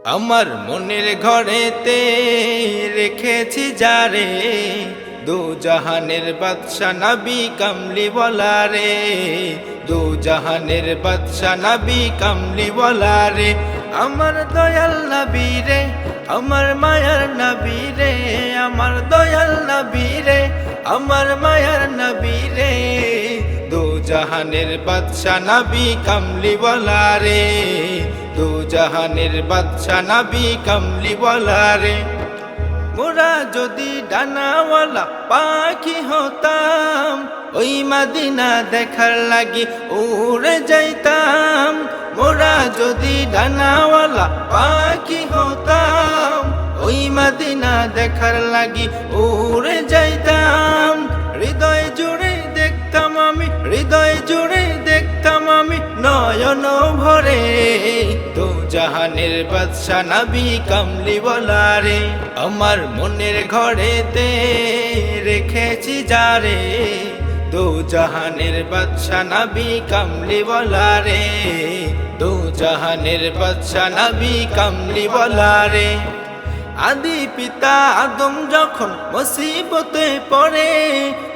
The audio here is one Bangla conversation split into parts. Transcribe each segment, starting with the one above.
আমার মনের ঘরেতে রেখেছি যারে, দু জাহানের বাদশা নবী কামলি ওয়ালা রে, দু জাহানের বাদশা নবী কামলি ওয়ালা রে। আমার দয়াল নবী রে, আমার মায়ার নবী রে, আমার দয়াল নবী রে, আমার মায়ার নবী রে, দু জাহানের বাদশা নবী কামলি ওয়ালা রে, দু জাহানের বাদশা নবী কামলি ওয়ালা রে। মোরা যদি ডানাওয়ালা পাখি হতাম, ওই মদিনা দেখার লাগি উড়ে যাইতাম। মোরা যদি ডানাওয়ালা পাখি হতাম, ওই মদিনা দেখার লাগি উড়ে যাইতাম। হৃদয় জুড়ে দেখতাম আমি, হৃদয় জুড়ে দেখতাম আমি নয়ন ভরে, দু জাহানের বাদশা নবী কামলি ওয়ালা রে। আমার মনের ঘরেতে রেখেছি যারে, দু জাহানের বাদশা নবী কামলি ওয়ালা রে, দু জাহানের বাদশা নবী কামলি ওয়ালা রে। আদি পিতা আদম যখন মুসিবতে পড়ে,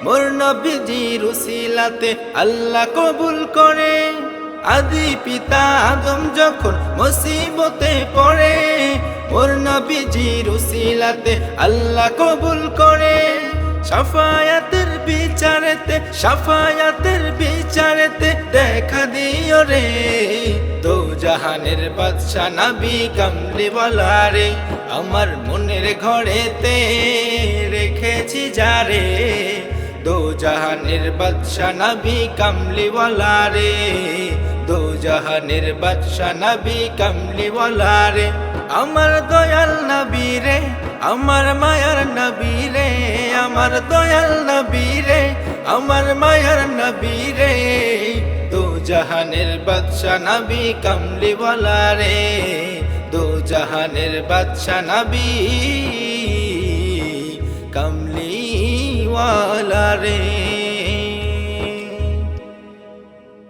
মোর নবীজির উসিলাতে আল্লাহ কবুল করে। আদি পিতা আদম যখন মুসিবতে পড়ে, মোর নবীজির উসিলাতে আল্লাহ কবুল করে। শাফায়াতের বিচারেতে, শাফায়াতের বিচারেতে দেখা দিও রে, দু জাহানের বাদশা নবী কামলি ওয়ালা রে। আমার মনের ঘরেতে রেখেছি যারে, দু জাহানের বাদশা নবী কামলি ওয়ালা রে, দু জাহানের বাদশা নবী কামলি ওয়ালা রে। আমার দয়াল নবী রে, আমার মায়ার নবী রে, আমার দয়াল নবী রে, আমার মায়ার নবী রে, দু জাহানের বাদশা নবী কামলি ওয়ালা রে, দু জাহানের বাদশা নবী কামলি ওয়ালা রে।